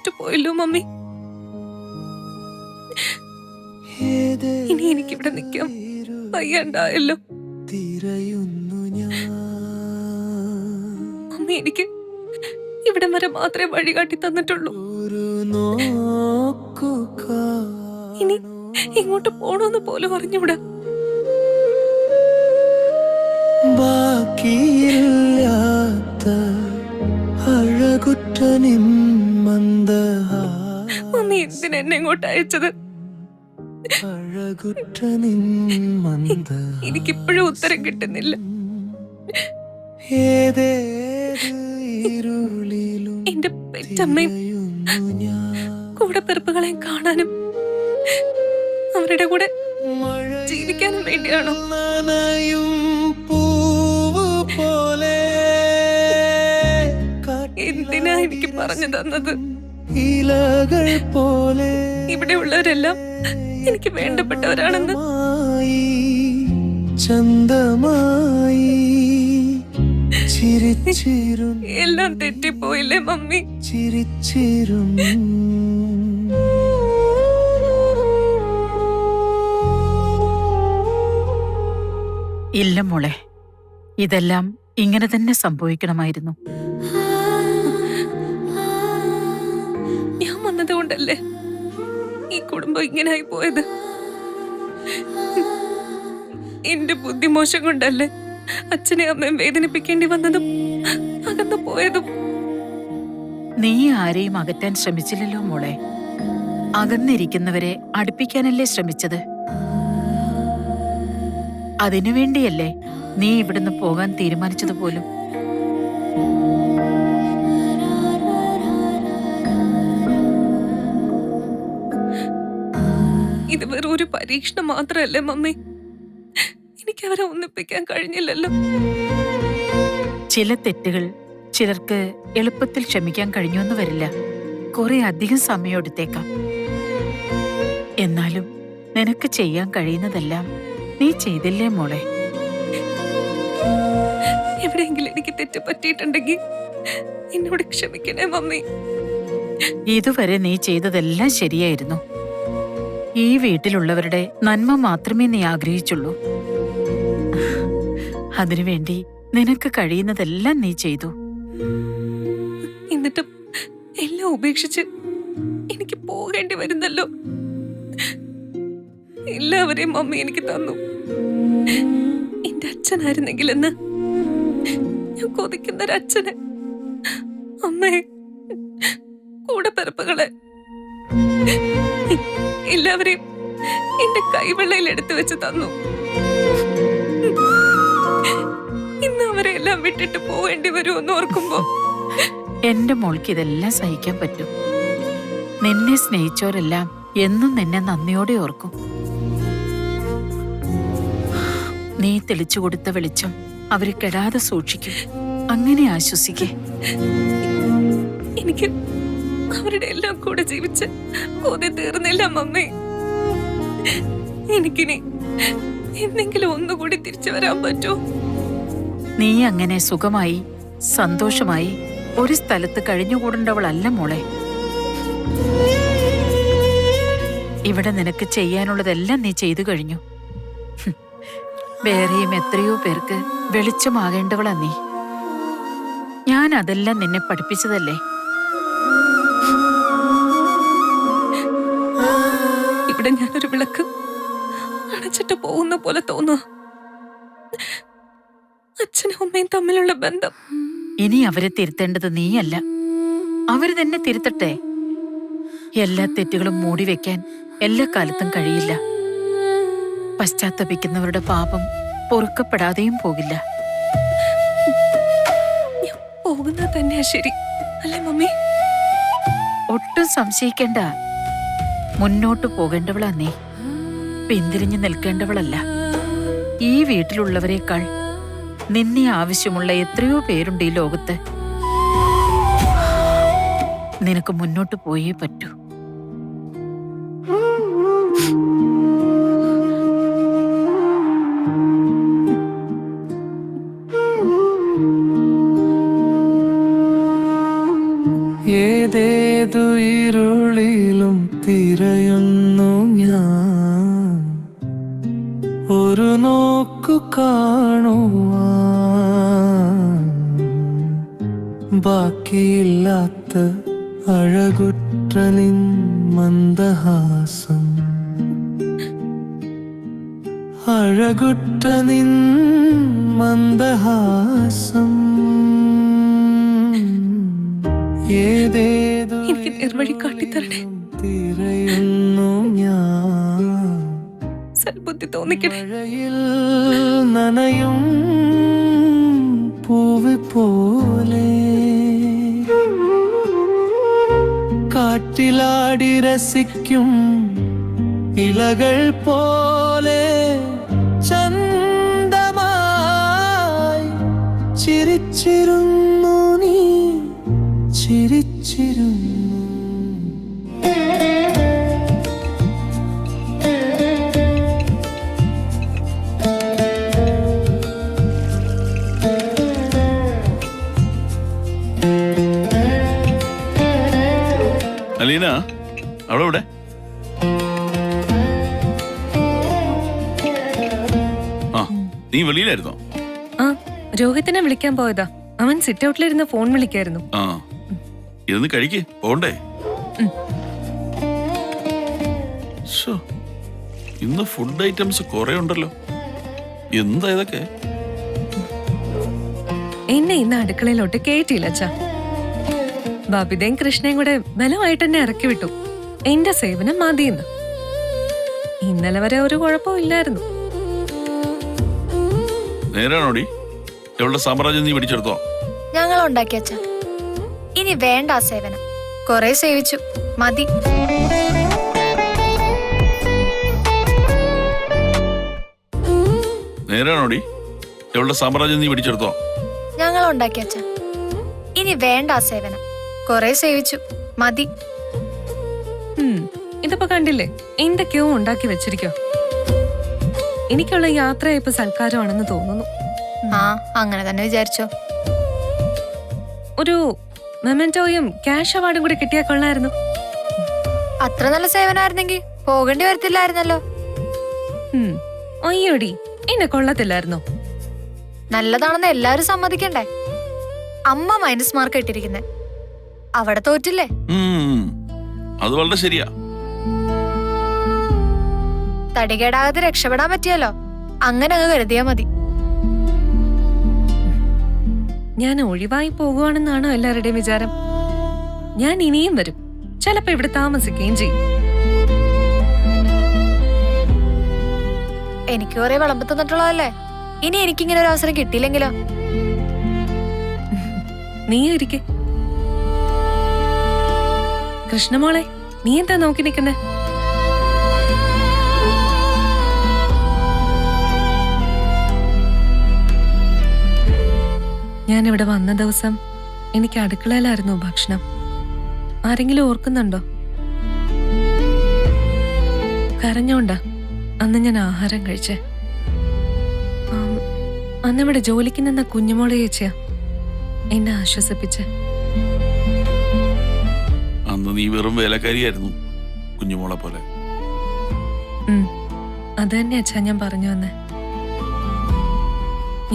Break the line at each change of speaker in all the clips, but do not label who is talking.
തോറ്റുപോയല്ലോ mummy. ഇനി എനിക്കിവിടെ നിൽക്കാം വയ്യണ്ടായല്ലോ. മമ്മി എനിക്ക് ഇവിടം വരെ മാത്രമേ വഴി കാട്ടി തന്നിട്ടുള്ളൂ. ഇനി ഇങ്ങോട്ട് പോണോന്ന് പോലും അറിഞ്ഞൂടാ. മമ്മി എന്തിനാ എന്നെ ഇങ്ങോട്ട് അയച്ചത്? എനിക്കിപ്പോഴും ഉത്തരം കിട്ടുന്നില്ല. എന്റെ പെറ്റമ്മയും കൂടെ പിറപ്പുകളെയും കാണാനും അവരുടെ കൂടെ ജീവിക്കാനും വേണ്ടിയാണോ? എന്തിനാ എനിക്ക് പറഞ്ഞു തന്നത്? ഇവിടെ ഉള്ളവരെല്ലാം എനിക്ക് വേണ്ടപ്പെട്ടവരാണെന്ന്. എല്ലാം തെറ്റിപ്പോയില്ലേ മമ്മി?
ഇല്ല മോളെ, ഇതെല്ലാം ഇങ്ങനെ തന്നെ സംഭവിക്കണമായിരുന്നു.
ഞാൻ വന്നതുകൊണ്ടല്ലേ ഈ കുടുംബം ഇങ്ങനായി പോയത്? എന്റെ ബുദ്ധിമോശം കൊണ്ടല്ലേ അച്ഛനെ അമ്മയും വേദനിപ്പിക്കേണ്ടി വന്നതും അകന്നു പോയതും?
നീ ആരെയും അകറ്റാൻ ശ്രമിച്ചില്ലല്ലോ മോളെ. അകന്നിരിക്കുന്നവരെ അടുപ്പിക്കാനല്ലേ ശ്രമിച്ചത്? അതിനുവേണ്ടിയല്ലേ നീ ഇവിടുന്ന് പോകാൻ തീരുമാനിച്ചത് പോലും.
ഇത് വെറും ഒരു പരീക്ഷണം മാത്രമല്ലേ മമ്മി? എനിക്ക് അവരെ ഒന്നിപ്പിക്കാൻ കഴിഞ്ഞില്ലല്ലോ.
ചില തെറ്റുകൾ ചിലർക്ക് എളുപ്പത്തിൽ ക്ഷമിക്കാൻ കഴിഞ്ഞൊന്നു വരില്ല. കുറെ അധികം സമയം എടുത്തേക്കാം. എന്നാലും നിനക്ക് ചെയ്യാൻ കഴിയുന്നതെല്ലാം നീ ചെയ്തില്ലേ മോളെ?
എവിടെയെങ്കിലും എനിക്ക് തെറ്റ് പറ്റിയിട്ടുണ്ടെങ്കിൽ എന്നോട് ക്ഷമിക്കണേ മമ്മി.
ഇതുവരെ നീ ചെയ്തതെല്ലാം ശരിയായിരുന്നു. ഈ വീട്ടിലുള്ളവരുടെ നന്മ മാത്രമേ നീ ആഗ്രഹിച്ചുള്ളൂ. അതിനുവേണ്ടി നിനക്ക് കഴിയുന്നതെല്ലാം നീ ചെയ്തു.
എന്നിട്ടും എല്ലാം ഉപേക്ഷിച്ച് എനിക്ക് പോകേണ്ടി വരുന്നല്ലോ. എല്ലാവരെയും മമ്മി എനിക്ക് തന്നു. എന്റെ അച്ഛനായിരുന്നെങ്കിലെന്ന് ഞാൻ കൊതിക്കുന്നൊരച്ഛനെ, അമ്മയെ, കൂടെ പിറപ്പുകളെ എല്ലാവരെയും എന്റെ കൈവെള്ളയിൽ എടുത്തു വെച്ച് തന്നു. ഇന്ന് അവരെ എല്ലാം വിട്ടിട്ട് പോവേണ്ടി വരുമെന്ന് ഓർക്കുമ്പോ
എന്റെ മോൾക്ക് ഇതെല്ലാം സഹിക്കാൻ പറ്റും. നിന്നെ സ്നേഹിച്ചവരെല്ലാം എന്നും നിന്നെ നന്ദിയോടെ ഓർക്കും. നീ തെളിച്ചു കൊടുത്ത വെളിച്ചം അവര് കെടാതെ സൂക്ഷിക്കും. അങ്ങനെ ആശ്വസിക്കേ.
എനിക്ക് അവരുടെ എല്ലാം കൂടെ ജീവിച്ച് കൊതി തീർന്നില്ല മമ്മി. എനിക്കിനി എന്തെങ്കിലും ഒന്നുകൂടി തിരിച്ചു വരാൻ പറ്റോ?
നീ അങ്ങനെ സുഖമായി സന്തോഷമായി ഒരു സ്ഥലത്ത് കഴിഞ്ഞുകൂടേണ്ടവളല്ല മോളെ. ഇവിടെ നിനക്ക് ചെയ്യാനുള്ളതെല്ലാം നീ ചെയ്തു കഴിഞ്ഞു. വേറെയും എത്രയോ പേർക്ക് വെളിച്ചമാകേണ്ടവളാ നീ. ഞാൻ അതെല്ലാം നിന്നെ പഠിപ്പിച്ചതല്ലേ.
ഇവിടെ ഞാനൊരു വിളക്ക് അടച്ചിട്ട് പോകുന്ന പോലെ തോന്നുക. അച്ഛനും അമ്മയും തമ്മിലുള്ള ബന്ധം
ഇനി അവരെ തിരുത്തേണ്ടത് നീയല്ല, അവര് തന്നെ തിരുത്തട്ടെ. എല്ലാ തെറ്റുകളും മൂടിവെക്കാൻ എല്ലാ കാലത്തും കഴിയില്ല. പശ്ചാത്തപിക്കുന്നവരുടെ പാപം പൊറുക്കപ്പെടാതെയും പോകില്ല.
പോകുന്നത് തന്നെയാ ശരി അല്ലേ മമ്മി?
ഒട്ടും സംശയിക്കേണ്ട. മുന്നോട്ടു പോകേണ്ടവളാ നീ, പിന്തിരിഞ്ഞു നിൽക്കേണ്ടവളല്ല. ഈ വീട്ടിലുള്ളവരെക്കാൾ നിന്നെ ആവശ്യമുള്ള എത്രയോ പേരുണ്ട് ഈ ലോകത്ത്. നിനക്ക് മുന്നോട്ട് പോയേ പറ്റൂ.
ഏതേ ഏതേതു ഇരുളിലും തിരയുന്നു ഞാൻ ഒരു നോക്കു കാണുവാൻ ബാക്കിയില്ലാത്ത അഴകുറ്റ നിൻ മന്ദഹാസം അഴകുറ്റ നിൻ മന്ദഹാസം ഏതേതു
എനിക്ക് നേർവഴി കാട്ടിത്തരണേ.
തിരയുന്നു ഞാൻ
സൽബുദ്ധി തോന്നിക്കണേ.
മഴയിൽ നനയും പൂവ് പോലെ കാറ്റിലാടി രസിക്കും ഇലകൾ പോലെ ചന്തമായി ചിരിച്ചിരുന്നു നീ ചിരിച്ചിരുന്നു.
അലീന അവിടെ ഇവിടെ ആ നീ വെളിയിലായിരുന്നോ?
ആ, രോഹിത്തിനെ വിളിക്കാൻ പോയതാ. അവൻ സിറ്റ് ഔട്ടിലിരുന്ന് ഫോൺ വിളിക്കായിരുന്നു.
ആ ഇരുന്ന് കഴിക്ക്, പോണ്ടേ? ശ്ശോ, ഇന്ന് ഫുഡ് ഐറ്റംസ് കുറെ ഉണ്ടല്ലോ. എന്താ ഇതൊക്കെ?
എന്നെ ഇന്ന് അടുക്കളയിലോട്ട് കേട്ടില്ല അച്ഛാ. ബബിതയും കൃഷ്ണയും കൂടെ ബലമായിട്ട് എന്നെ ഇറക്കി വിട്ടു. എന്റെ സേവനം മതിയെന്ന്. ഇന്നലെ വരെ ഒരു കുഴപ്പവും ഇല്ലായിരുന്നു.
നേരാണോടി? എവിടെ സാമ്രാജ്യം നീ പിടിച്ചെടുത്തോ?
ഞങ്ങൾ ഉണ്ടാക്കി അച്ഛ. ഇനി വേണ്ട ആ സേവനം. കൊറേ സേവിച്ചു, മതി.
നേരാണോടി? എവിടെ സാമ്രാജ്യം നീ പിടിച്ചെടുത്തോ?
ഞങ്ങൾ ഉണ്ടാക്കി അച്ഛ. ഇനി വേണ്ട ആ സേവനം. കൊറേ സേവിച്ചു, മതി.
ഇതിപ്പോ കണ്ടില്ലേ, എന്തൊക്കെയോ ഉണ്ടാക്കി വെച്ചിരിക്കോ. എനിക്കുള്ള യാത്ര ഇപ്പൊ സൽക്കാരമാണെന്ന് തോന്നുന്നു.
ആ, അങ്ങനെ തന്നെ വിചാരിച്ചോ.
ഒരു മെമന്റോയും ക്യാഷ് അവാർഡും കൂടി കിട്ടിയാൽ കൊള്ളായിരുന്നു.
അത്ര നല്ല സേവനമായിരുന്നെങ്കിൽ പോകേണ്ടി വരത്തില്ലായിരുന്നല്ലോ.
അയ്യോടി, എന്നെ കൊള്ളത്തില്ലായിരുന്നോ?
നല്ലതാണെന്ന് എല്ലാരും സമ്മതിക്കണ്ടേ? അമ്മ മൈനസ് മാർക്ക് ഇട്ടിരിക്കുന്നെ, അവിടെ തോറ്റില്ലേ?
അത് വളരെ ശരിയാ.
തടികേടാകാതെ രക്ഷപ്പെടാൻ പറ്റിയല്ലോ. അങ്ങനെ അങ്ങ് കരുതിയാ മതി.
ഞാൻ ഒഴിവായി പോകുവാണെന്നാണോ എല്ലാവരുടെയും വിചാരം? ഞാൻ ഇനിയും വരും, ചിലപ്പോ ഇവിടെ താമസിക്കുകയും ചെയ്യും.
എനിക്ക് കുറെ വിളമ്പ് തന്നിട്ടുള്ളതല്ലേ. ഇനി എനിക്കിങ്ങനെ ഒരു അവസരം കിട്ടിയില്ലെങ്കിലോ?
നീ ഇരിക്കെ. കൃഷ്ണമോളെ, നീ എന്താ നോക്കി നിൽക്കുന്നേ? ഞാനിവിടെ വന്ന ദിവസം എനിക്ക് അടുക്കളയിലായിരുന്നു ഭക്ഷണം. ആരെങ്കിലും ഓർക്കുന്നുണ്ടോ? കരഞ്ഞോണ്ടാ അന്ന് ഞാൻ ആഹാരം കഴിച്ചേ. അന്നിവിടെ ജോലിക്ക് നിന്ന കുഞ്ഞുമോളെ ചേച്ചിയാ എന്നെ ആശ്വസിപ്പിച്ചേ.
അന്ന് നീ വെറും വേലക്കാരിയായിരുന്നു, കുഞ്ഞുമോളെ പോലെ.
അത് തന്നെ അച്ഛാ ഞാൻ പറഞ്ഞു വന്നേ.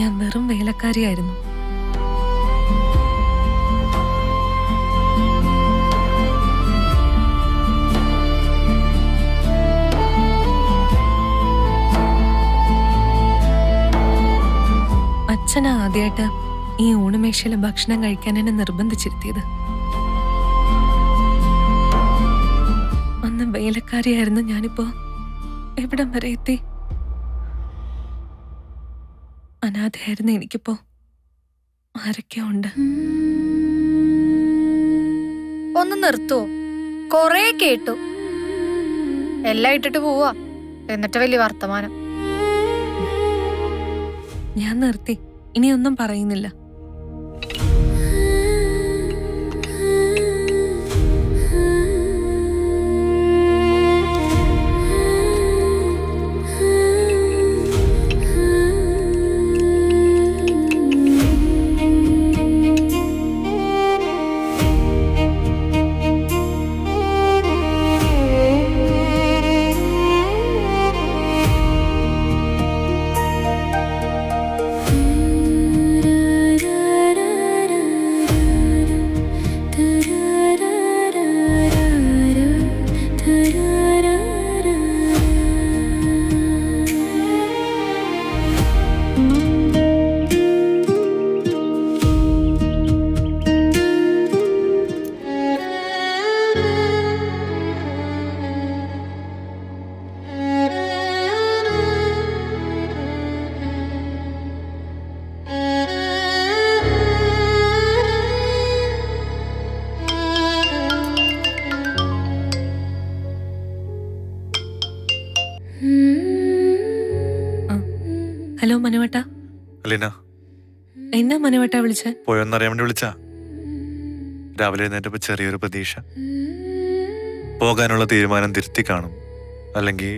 ഞാൻ വെറും വേലക്കാരിയായിരുന്നു. അച്ഛനാ ആദ്യമായിട്ട് ഈ ഊണുമേശയിലെ ഭക്ഷണം കഴിക്കാൻ എന്നെ നിർബന്ധിച്ചിരുത്തിയത്. അന്ന് വേലക്കാരിയായിരുന്നു ഞാനിപ്പോ എവിടം വരെ എത്തി. അനാഥയായിരുന്നു എനിക്കിപ്പോ ആരൊക്കെയോ ഉണ്ട്.
ഒന്ന് നിർത്തുവോ? കൊറേ കേട്ടു. എല്ലാം ഇട്ടിട്ട് പോവാ, എന്നിട്ട് വലിയ വർത്തമാനം.
ഞാൻ നിർത്തി, ഇനിയൊന്നും പറയുന്നില്ല. മനുവേട്ടാ.
അലീന,
എന്നാ മനുവേട്ടാ വിളിച്ചേ?
പോയൊന്നറിയാൻ വേണ്ടി വിളിച്ചാ. രാവിലെ എഴുന്നേറ്റപ്പോ ചെറിയൊരു പ്രതീക്ഷ. പോകാനുള്ള തീരുമാനം തിരുത്തി കാണും, അല്ലെങ്കിൽ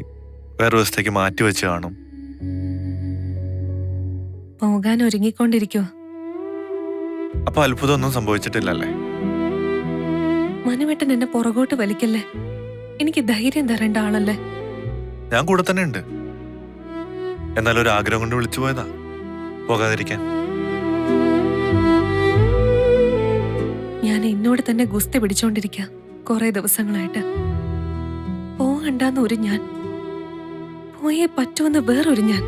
വേറെ ദിവസത്തേക്ക് മാറ്റി വെച്ച് കാണും.
പോകാൻ ഒരുങ്ങിക്കൊണ്ടിരിക്കുവോ?
അപ്പൊ അത്ഭുതമൊന്നും സംഭവിച്ചിട്ടില്ലല്ലേ?
മനുവേട്ടൻ എന്നെ പുറകോട്ട് വലിക്കല്ലേ. എനിക്ക് ധൈര്യം തരേണ്ട ആളല്ലേ.
ഞാൻ കൂടെ തന്നെ ഉണ്ട്. എന്നാലും ഒരു ആഗ്രഹം കൊണ്ട് വിളിച്ചു പോയതാ, പോകാതിരിക്കാൻ.
ഞാൻ എന്നോട് തന്നെ ഗുസ്തി പിടിച്ചോണ്ടിരിക്ക കുറെ ദിവസങ്ങളായിട്ട്. പോകണ്ടെന്ന് ഒരു ഞാൻ, പോയേ പറ്റുമെന്ന് വേറൊരു ഞാൻ.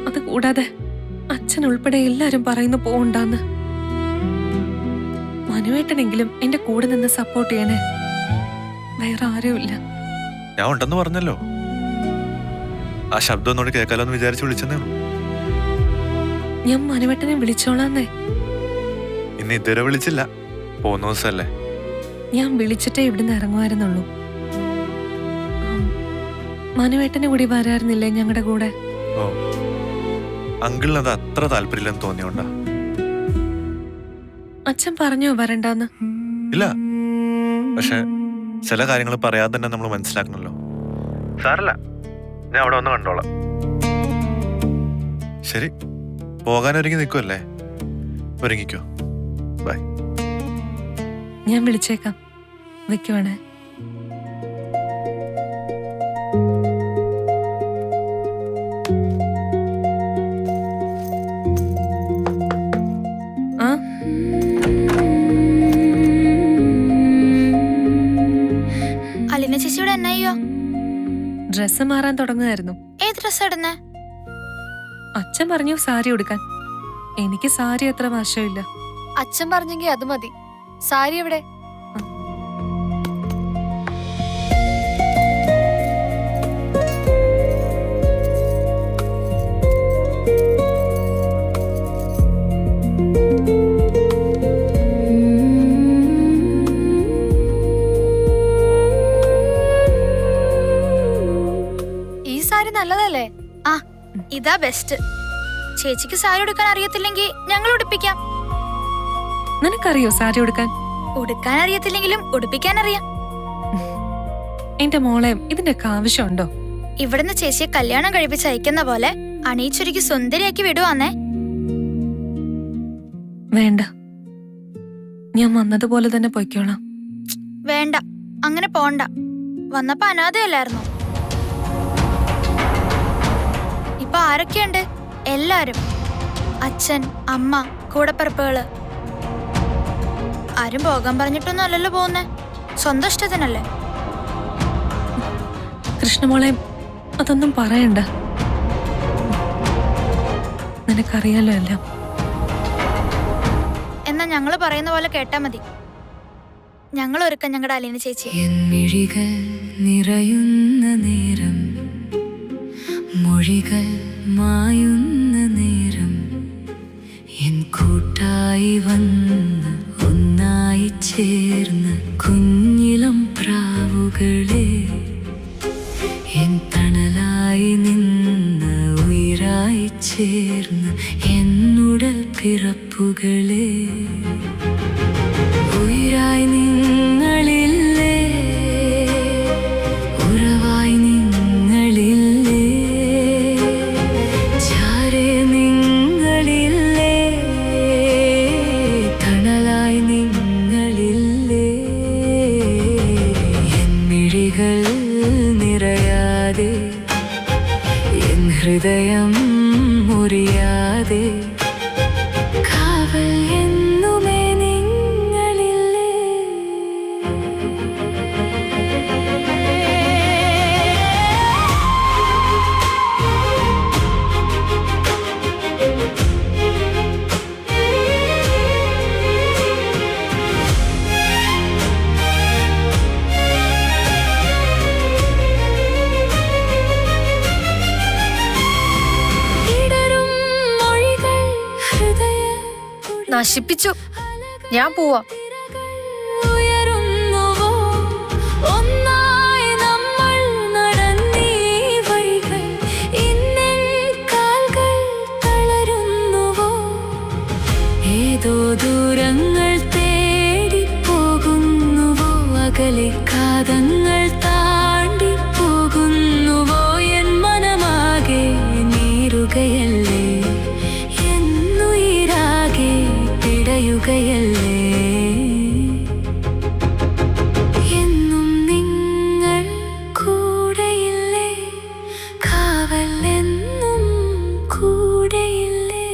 അത് കൂടാതെ അച്ഛൻ ഉൾപ്പെടെ എല്ലാരും പറയുന്നു പോകണ്ടെന്ന്. മനുവേട്ടനെങ്കിലും എന്റെ കൂടെ നിന്ന് സപ്പോർട്ട് ചെയ്യണേ. വേറെ ആരുമില്ല.
ഞാൻ ഉണ്ടെന്ന് പറഞ്ഞല്ലോ. ആ ശബ്ദം ഒന്നുകൂടി കേൾക്കാലോ എന്ന് വിചാരിച്ച് വിളിച്ചെന്നേ ഉള്ളൂ.
ഞാൻ മനുവേട്ടനെ വിളിച്ചോളാന്നേ.
ഇന്ന് ഇതുവരെ വിളിച്ചില്ല. പോകുന്ന ദിവസമല്ലേ?
ഞാൻ വിളിച്ചിട്ടേ ഇവിടുന്ന് ഇറങ്ങുമായിരുന്നുള്ളൂ. മനുവേട്ടനെ കൂടി വരാറുന്നില്ലേ ഞങ്ങളുടെ കൂടെ?
ഓ, അങ്കിളിന് അത് അത്ര താല്പര്യമില്ലെന്ന് തോന്നിയോണ്ടാ?
അച്ഛൻ പറഞ്ഞോ വരണ്ടാന്ന്?
ഇല്ല, പക്ഷെ ചില കാര്യങ്ങൾ പറയാതെ തന്നെ നമ്മൾ മനസ്സിലാക്കണല്ലോ. സാരല്ല, ഞാൻ അവിടെ വന്ന് കണ്ടോളാം. ശരി, പോകാൻ ഒരുങ്ങി നിൽക്കുമല്ലേ? ഒരുങ്ങിക്കോ. ബൈ.
ഞാൻ വിളിച്ചേക്കാം. വെക്കുവാണേ. ആ
അലീന ചേച്ചിയുടെ എന്നായോ?
ഡ്രസ്സ് മാറാൻ തുടങ്ങുമായിരുന്നു.
ഏത് ഡ്രസ് ഇടുന്നേ?
അച്ഛൻ പറഞ്ഞു സാരി ഉടുക്കാൻ. എനിക്ക് സാരി അത്ര വശമില്ല.
അച്ഛൻ പറഞ്ഞെങ്കിൽ അത് മതി. സാരി എവിടെ? ഈ സാരി നല്ലതല്ലേ? ആ, ഇതാ ബെസ്റ്റ്. ചേച്ചിക്ക് സാരി ഉടുക്കാൻ അറിയത്തില്ലെങ്കിൽ ഞങ്ങൾ ഉടുപ്പിക്കാം.
നിനക്കറിയോ സാരി ഉടുക്കാൻ?
ഉടുക്കാൻ അറിയത്തില്ലെങ്കിലും ഉടുപ്പിക്കാൻ അറിയാം.
എന്റെ മോളെ, ഇതിന്റെയൊക്കെ ആവശ്യമുണ്ടോ?
ഇവിടുന്ന് ചേച്ചിയെ കല്യാണം കഴിപ്പിച്ച് അയക്കുന്ന പോലെ അണിയിച്ചൊരുക്കി സുന്ദരിയാക്കി വിടുവാന്നേ.
വേണ്ട, ഞാൻ വന്നതുപോലെ തന്നെ പൊയ്ക്കോളാം.
വേണ്ട, അങ്ങനെ പോണ്ട. വന്നപ്പോ അനാഥയല്ലായിരുന്നു. ഇപ്പൊ ആരൊക്കെയുണ്ട്? എല്ലാരും. അച്ഛൻ, അമ്മ, കൂടപ്പിറപ്പുകള്. ആരും പോകാൻ പറഞ്ഞിട്ടൊന്നും അല്ലല്ലോ പോകുന്നേ. സ്വന്തം ഇഷ്ടത്തിനല്ലേ.
കൃഷ്ണമോളെ, അതൊന്നും പറയണ്ട. നിനക്കറിയാലോ എല്ലാം.
എന്നാ ഞങ്ങള് പറയുന്ന പോലെ കേട്ടാ മതി. ഞങ്ങൾ ഒരുക്കം ഞങ്ങളുടെ അലീന ചേച്ചി.
മിഴികൾ നിറയുന്ന നേരം, മൊഴികൾ മായുന്ന നേരം, എൻ കൂട്ടായി വന്ന് ഒന്നായി ചേർന്ന കുഞ്ഞിളം പ്രാവുകളെ, എൻ തണലായി നിന്ന് ഉയരായി ചേർന്ന എന്നുടൽ പിറപ്പുകളെ, ഉയരായി നിങ്ങളില്ലേ, ഉറവായി നിങ്ങളില്ലേ, ചാരെ നിങ്ങളില്ലേ, തണലായി നിങ്ങളില്ലേ, എൻ മിഴികൾ നിറയാതെ, എൻ ഹൃദയം മുറിയാതെ, കാവൽ എന്നുമേ നിങ്ങളില്ലേ.
നശിപ്പിച്ചു. ഞാൻ പോവാ.
ഉയരുന്നുവോ ഒന്നായി നമ്മൾ നടന്നീ വഴികൾ, ഇന്നെൻ കാൽ പാദങ്ങൾ താണ്ടി പോകുന്നുവോ എൻ മനമാകെ നീറുകയല്ലേ എന്നുയിരാകെ പിടയുകയല്ലേ എന്നും നിങ്ങൾ കൂടെയില്ലേ കാവൽ എന്നും കൂടെയില്ലേ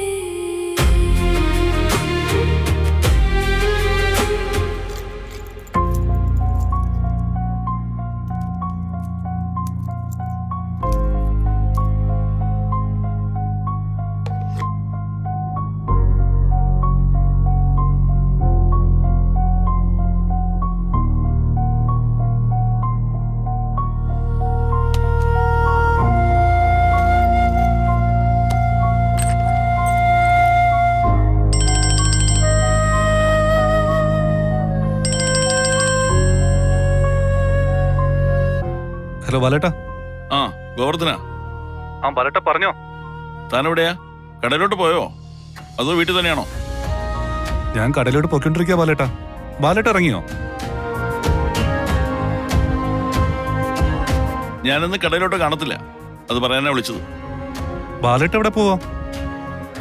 ഹലോ ബാലേട്ടാ.
ആ ഗോവർദ്ധന,
ആ ബാലേട്ട പറഞ്ഞോ.
താനെവിടെയാ? കടയിലോട്ട് പോയോ അതോ വീട്ടിൽ തന്നെയാണോ?
ഞാൻ കടയിലോട്ട് പോയിക്കൊണ്ടിരിക്കുക ബാലേട്ടാ. ബാലേട്ട ഇറങ്ങിയോ?
ഞാനിന്ന് കടയിലോട്ട് കാണത്തില്ല, അത് പറയാനാ വിളിച്ചത്.
ബാലേട്ട എവിടെ പോവാ?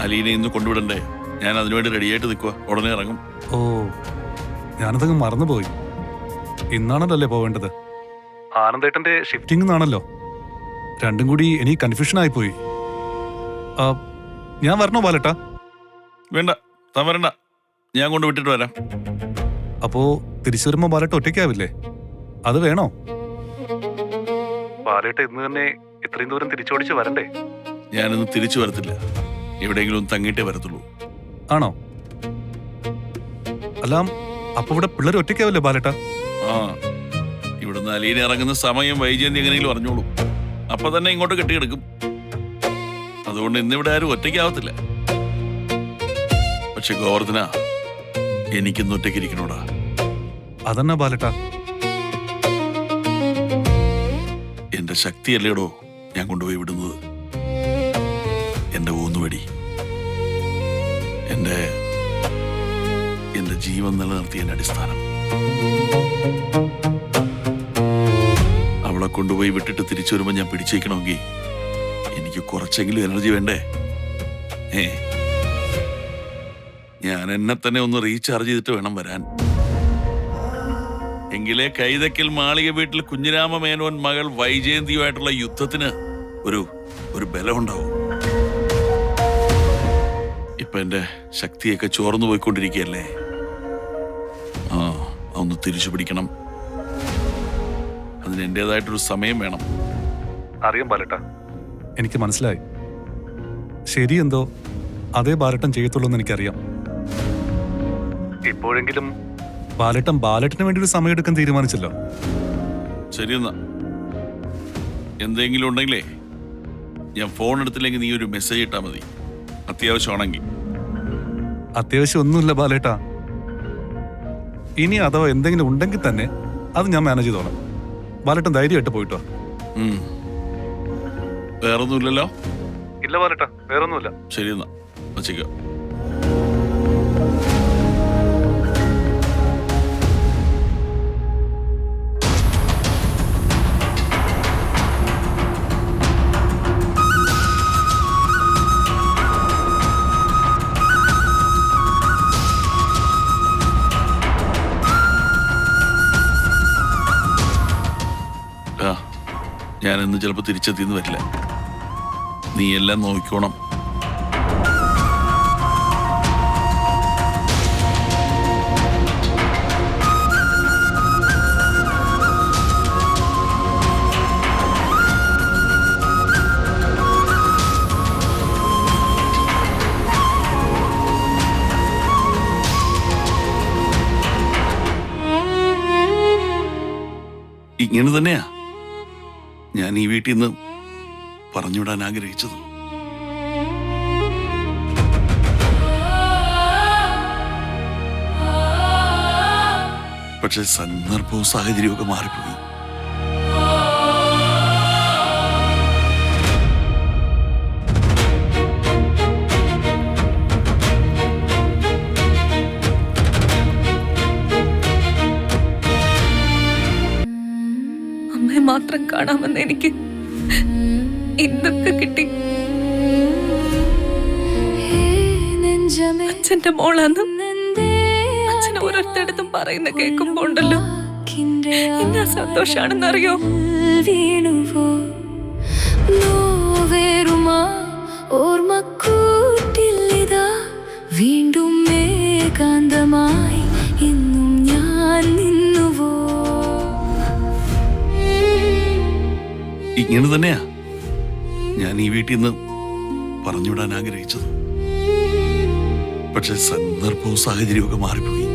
അലീനെ ഇന്ന് കൊണ്ടുവിടണ്ടേ, ഞാൻ അതിനുവേണ്ടി റെഡിയായിട്ട് നിൽക്കുക, ഉടനെ ഇറങ്ങും.
ഓ, ഞാനതങ്ങ് മറന്നുപോയി. ഇന്നാണല്ലോ പോവേണ്ടത്.
ആനന്ദേട്ടന്റെ
ഷിഫ്റ്റിംഗ് ആണല്ലോ. രണ്ടും കൂടി എനിക്ക് കൺഫ്യൂഷൻ ആയിപ്പോയി. ഞാൻ വരണോ ബാലേട്ടാ?
വേണ്ട, താൻ വരണ്ട, ഞാൻ കൊണ്ട് വിട്ടിട്ട് വരാം.
അപ്പോ തിരിച്ചു വരുമ്പോ ബാലേട്ട ഒറ്റയ്ക്കാവില്ലേ? അത് വേണോ?
ബാലേട്ട ഇന്ന് തന്നെ ഇത്രയും ദൂരം തിരിച്ചോടിച്ച് വരണ്ടേ?
ഞാനിന്ന് തിരിച്ചു വരത്തില്ല, എവിടെയെങ്കിലും തങ്ങിയിട്ടേ വരത്തുള്ളൂ.
ആണോ? അല്ല, അപ്പൊ ഇവിടെ പിള്ളേർ ഒറ്റയ്ക്കാവില്ലേ ബാലേട്ട?
ആ, ഇവിടുന്ന് അലീന ഇറങ്ങുന്ന സമയം വൈജയന്തി എങ്ങനെയെങ്കിലും അറിഞ്ഞോളൂ, അപ്പൊ തന്നെ ഇങ്ങോട്ട് കെട്ടിയെടുക്കും. അതുകൊണ്ട് ഇന്നിവിടെ ആരും ഒറ്റയ്ക്കാവത്തില്ല. പക്ഷെ ഗോവർദ്ധന, എനിക്കിന്ന് ഒറ്റയ്ക്ക് ഇരിക്കണോടാ.
അതെന്നാ ബാലേട്ട?
എന്റെ ശക്തിയല്ലേടോ ഞാൻ കൊണ്ടുപോയി വിടുന്നത്, എന്റെ ഊന്നുവടി, എന്റെ ജീവൻ നിലനിർത്തിയ അടിസ്ഥാനം. അവളെ കൊണ്ടുപോയി വിട്ടിട്ട് തിരിച്ചു വരുമ്പോ ഞാൻ പിടിച്ചേക്കണമെങ്കിൽ എനിക്ക് കുറച്ചെങ്കിലും എനർജി വേണ്ടേ? ഞാൻ എന്നെ തന്നെ ഒന്ന് റീചാർജ് ചെയ്തിട്ട് വേണം വരാൻ. എങ്കിലേ കൈതക്കൽ മാളിക വീട്ടിൽ കുഞ്ഞിരാമ മേനോൻ മകൾ വൈജയന്തിയുമായിട്ടുള്ള യുദ്ധത്തിന് ഒരു ബലമുണ്ടാവും. ഇപ്പൊ എന്റെ ശക്തിയൊക്കെ ചോർന്നു പോയിക്കൊണ്ടിരിക്കുകയല്ലേ. ആ, ഒന്ന് തിരിച്ചു പിടിക്കണം. അതിന് എന്റേതായിട്ടൊരു സമയം വേണം.
അറിയാം ബാലേട്ട.
എനിക്ക് മനസ്സിലായി. ശരി, എന്തോ അതേ ബാലേട്ടൻ ചെയ്യത്തുള്ളൂ എന്ന് എനിക്കറിയാം.
ഇപ്പോഴെങ്കിലും
ബാലേട്ടന് വേണ്ടി ഒരു സമയം എടുക്കാൻ തീരുമാനിച്ചല്ലോ.
ശരിയെന്നാ, എന്തെങ്കിലും ഉണ്ടെങ്കിലേ ഞാൻ ഫോൺ എടുത്തില്ലെങ്കിൽ നീ ഒരു മെസ്സേജ് ഇട്ടാൽ മതി, അത്യാവശ്യമാണെങ്കിൽ.
അത്യാവശ്യം ഒന്നുമില്ല ബാലേട്ടാ. ഇനി അഥവാ എന്തെങ്കിലും ഉണ്ടെങ്കിൽ തന്നെ അത് ഞാൻ മാനേജ് ചെയ്തോളാം. ബാലേട്ടൻ ധൈര്യമായിട്ട് പോയിട്ടോ.
വേറൊന്നുമില്ലല്ലോ?
ഇല്ല ബാലേട്ട, വേറൊന്നുമില്ല.
ശരിയെന്നാ, വച്ചേക്കാം. ഞാൻ ഇന്ന് ചിലപ്പോൾ തിരിച്ചെത്തിയെന്ന് വരില്ല, നീ എല്ലാം നോക്കിക്കോണം. ഇങ്ങനെ തന്നെയാ ഞാൻ ഈ വീട്ടിൽ നിന്ന് പറഞ്ഞുവിടാൻ ആഗ്രഹിച്ചത്. പക്ഷെ സന്ദർഭവും സാഹചര്യവും മാറിപ്പോയി.
മാത്രം കാണാമെന്ന് എനിക്ക് എന്തൊക്കെ കിട്ടി. അച്ഛന്റെ മോളാന്ന് അച്ഛൻ ഓരോരുത്തടുത്തും പറയുന്ന കേൾക്കുമ്പോ ഉണ്ടല്ലോ എന്നാ സന്തോഷാണെന്നറിയോ.
വീണുവോ നോവേറുമാ ഓർമ്മക്കൂട്ടില്ലിതാ വീണ്ടും ഏകാന്തമായി ഇന്നും ഞാൻ നിന്നുവോ.
ഇങ്ങനെ തന്നെയാ ഞാൻ ഈ വീട്ടിൽ നിന്ന് പറഞ്ഞുവിടാൻ ആഗ്രഹിച്ചത്. പക്ഷെ സന്ദർഭവും സാഹചര്യവും ഒക്കെ മാറിപ്പോയി.